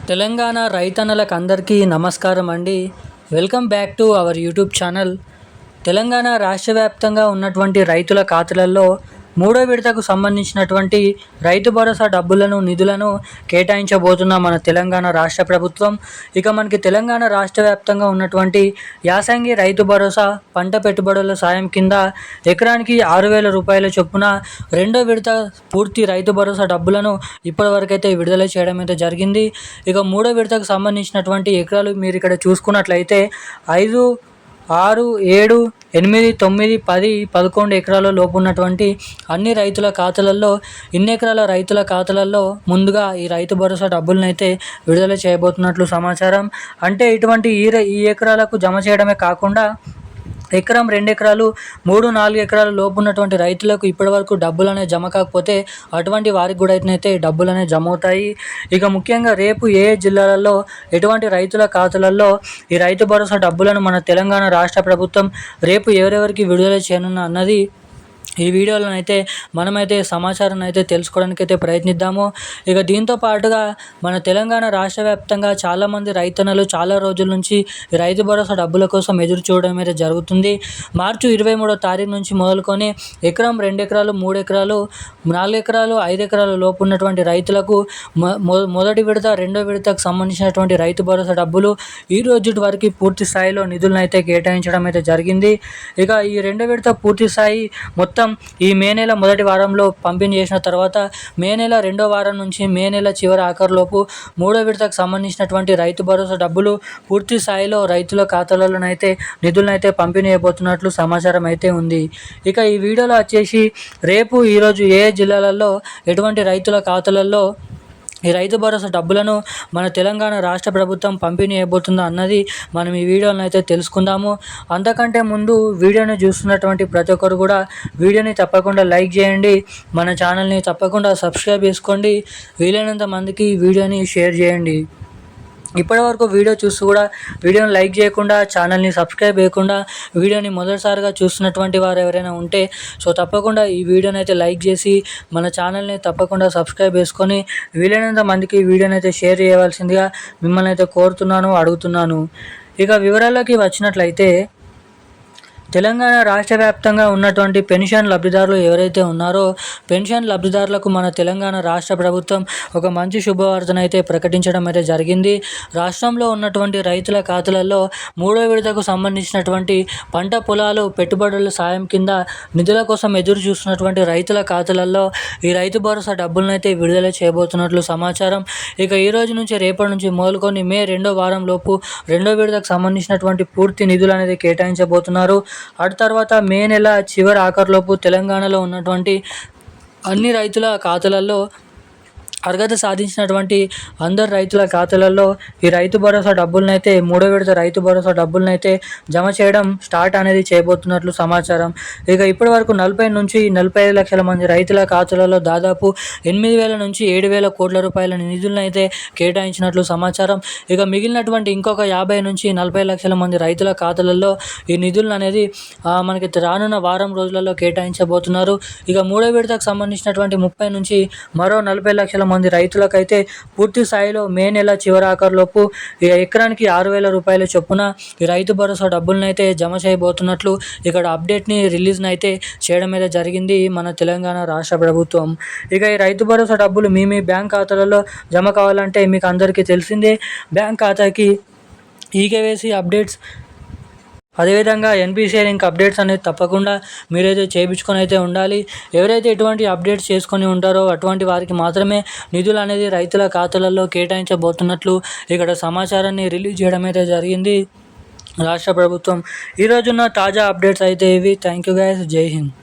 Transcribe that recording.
తెలంగాణ రైతన్నలకు అందరికీ నమస్కారం అండి. Welcome back to our YouTube channel. Telangana రాష్ట్ర వ్యాప్తంగా ఉన్నటువంటి రైతుల ఖాతాలలో మూడో విడతకు సంబంధించినటువంటి రైతు భరోసా నిధులను కేటాయించబోతున్న మన తెలంగాణ రాష్ట్ర ప్రభుత్వం. ఇక మనకి తెలంగాణ రాష్ట్ర వ్యాప్తంగా ఉన్నటువంటి యాసంగి రైతు భరోసా పంట పెట్టుబడుల సాయం కింద ఎకరానికి 6,000 రూపాయల చొప్పున రెండో విడత పూర్తి రైతు భరోసా డబ్బులను ఇప్పటివరకైతే విడుదల చేయడం అయితే జరిగింది. ఇక మూడో విడతకు సంబంధించినటువంటి ఎకరాలు మీరు ఇక్కడ చూసుకున్నట్లయితే 5, 6, 7, 8, 9, 10, 11 ఎకరాల లోపు ఉన్నటువంటి అన్ని రైతుల ఖాతాలలో ఇన్ని ఎకరాల రైతుల ఖాతాలలో ముందుగా ఈ రైతు భరోసా డబ్బులనైతే విడుదల చేయబోతున్నట్లు సమాచారం. అంటే ఇటువంటి ఈ ఎకరాలకు జమ చేయడమే కాకుండా ఎకరం, 2 ఎకరాలు, 3, 4 ఎకరాల లోపు ఉన్నటువంటి రైతులకు ఇప్పటివరకు డబ్బులు అనేవి జమ కాకపోతే అటువంటి వారికి కూడా అయితే డబ్బులు అనేవి జమ అవుతాయి. ఇక ముఖ్యంగా రేపు ఏ జిల్లాలలో ఎటువంటి రైతుల ఖాతాలలో ఈ రైతు భరోసా డబ్బులను మన తెలంగాణ రాష్ట్ర ప్రభుత్వం రేపు ఎవరెవరికి విడుదల చేయనున్న అన్నది ఈ వీడియోలో అయితే మనమైతే సమాచారాన్ని అయితే తెలుసుకోవడానికి అయితే ప్రయత్నిద్దాము. ఇక దీంతో పాటుగా మన తెలంగాణ రాష్ట్ర వ్యాప్తంగా చాలామంది రైతన్నలు చాలా రోజుల నుంచి రైతు భరోసా డబ్బుల కోసం ఎదురు చూడడం అయితే జరుగుతుంది. మార్చి 23వ తారీఖు నుంచి మొదలుకొని ఎకరం, 2 ఎకరాలు, 3 ఎకరాలు, 4 ఎకరాలు, 5 ఎకరాల లోపు ఉన్నటువంటి రైతులకు మొదటి విడత, రెండో విడతకు సంబంధించినటువంటి రైతు భరోసా డబ్బులు ఈ రోజు వరకు పూర్తి స్థాయిలో నిధులను అయితే కేటాయించడం అయితే జరిగింది. ఇక ఈ రెండో విడత పూర్తి స్థాయి మొత్తం ఈ మే నెల మొదటి వారంలో పంపిణీ చేసిన తర్వాత మే నెల రెండో వారం నుంచి మే నెల చివరి ఆఖరులోపు మూడో విడతకు సంబంధించినటువంటి రైతు భరోసా డబ్బులు పూర్తి స్థాయిలో రైతుల ఖాతాలలోనైతే నిధులనైతే పంపిణీ అయిపోతున్నట్లు సమాచారం అయితే ఉంది. ఇక ఈ వీడియోలో వచ్చేసి రేపు ఈరోజు ఏ జిల్లాలలో ఎటువంటి రైతుల ఖాతాలలో ఈ రైతు భరోసా డబ్బులను మన తెలంగాణ రాష్ట్ర ప్రభుత్వం పంపిణీ అయిపోతుందా అన్నది మనం ఈ వీడియోలో అయితే తెలుసుకుందాము. అంతకంటే ముందు వీడియోని చూస్తున్నటువంటి ప్రతి ఒక్కరు కూడా వీడియోని తప్పకుండా లైక్ చేయండి, మన ఛానల్ని తప్పకుండా సబ్స్క్రైబ్ చేసుకోండి, వీలైనంత మందికి వీడియోని షేర్ చేయండి. ఇప్పటివరకు వీడియో చూస్తూ కూడా వీడియోని లైక్ చేయకుండా, ఛానల్ని సబ్స్క్రైబ్ చేయకుండా వీడియోని మొదటిసారిగా చూస్తున్నటువంటి వారు ఎవరైనా ఉంటే తప్పకుండా ఈ వీడియోని అయితే లైక్ చేసి మన ఛానల్ని తప్పకుండా సబ్స్క్రైబ్ చేసుకొని వీలైనంత మందికి వీడియోని అయితే షేర్ చేయవలసిందిగా మిమ్మల్ని అయితే కోరుతున్నాను, అడుగుతున్నాను. ఇక వివరాల్లోకి వచ్చినట్లయితే తెలంగాణ రాష్ట్ర వ్యాప్తంగా ఉన్నటువంటి పెన్షన్ లబ్ధిదారులు ఎవరైతే ఉన్నారో పెన్షన్ లబ్ధిదారులకు మన తెలంగాణ రాష్ట్ర ప్రభుత్వం ఒక మంచి శుభవార్తను అయితే ప్రకటించడం అయితే జరిగింది. రాష్ట్రంలో ఉన్నటువంటి రైతుల ఖాతాలలో మూడో విడతకు సంబంధించినటువంటి పంట పొలాలు పెట్టుబడుల సాయం కింద నిధుల కోసం ఎదురు చూస్తున్నటువంటి రైతుల ఖాతాలలో ఈ రైతు భరోసా డబ్బులను అయితే విడుదల చేయబోతున్నట్లు సమాచారం. ఇక ఈ రోజు నుంచి రేపటి నుంచి మొదలుకొని మే రెండో వారం లోపు రెండో విడతకు సంబంధించినటువంటి పూర్తి నిధులు అనేది కేటాయించబోతున్నారు. అటు తర్వాత మే నెల చివరి ఆఖరులోపు తెలంగాణలో ఉన్నటువంటి అన్ని రైతుల ఖాతాలలో అర్హత సాధించినటువంటి అందరు రైతుల ఖాతాలలో ఈ రైతు భరోసా డబ్బులనైతే మూడో విడత రైతు భరోసా డబ్బులనైతే జమ చేయడం స్టార్ట్ అనేది చేయబోతున్నట్లు సమాచారం. ఇక ఇప్పటి వరకు 40 నుంచి 45 లక్షల మంది రైతుల ఖాతాలలో దాదాపు 8,000 నుంచి 7,000 కోట్ల రూపాయల నిధులను అయితే కేటాయించినట్లు సమాచారం. ఇక మిగిలినటువంటి ఇంకొక 50 నుంచి 40 లక్షల మంది రైతుల ఖాతాలలో ఈ నిధులను అనేది మనకి రానున్న వారం రోజులలో కేటాయించబోతున్నారు. ఇక మూడో విడతకు సంబంధించినటువంటి 30 నుంచి మరో 40 లక్షల మంది రైతులకైతే పూర్తి స్థాయిలో మే నెల చివరి ఆఖరులోపు ఎకరానికి 6,000 రూపాయల చొప్పున ఈ రైతు భరోసా డబ్బులనైతే జమ చేయబోతున్నట్లు ఇక్కడ అప్డేట్ని రిలీజ్ని అయితే చేయడం అయితే జరిగింది మన తెలంగాణ రాష్ట్ర ప్రభుత్వం. ఇక ఈ రైతు భరోసా డబ్బులు మీ బ్యాంక్ ఖాతాలలో జమ కావాలంటే మీకు అందరికీ తెలిసిందే, బ్యాంక్ ఖాతాకి ఈకేవైసీ అప్డేట్స్ అదేవిధంగా ఎన్పిసిఐ లింక్ అప్డేట్స్ అనేది తప్పకుండా మీరైతే చేయించుకొని అయితే ఉండాలి. ఎవరైతే ఎటువంటి అప్డేట్స్ చేసుకొని ఉంటారో అటువంటి వారికి మాత్రమే నిధులు అనేది రైతుల ఖాతాలలో కేటాయించబోతున్నట్లు ఇక్కడ సమాచారాన్ని రిలీజ్ చేయడం అయితే జరిగింది రాష్ట్ర ప్రభుత్వం. ఈరోజున్న తాజా అప్డేట్స్ అయితే ఇవి. థ్యాంక్ యూ గైస్, జై హింద్.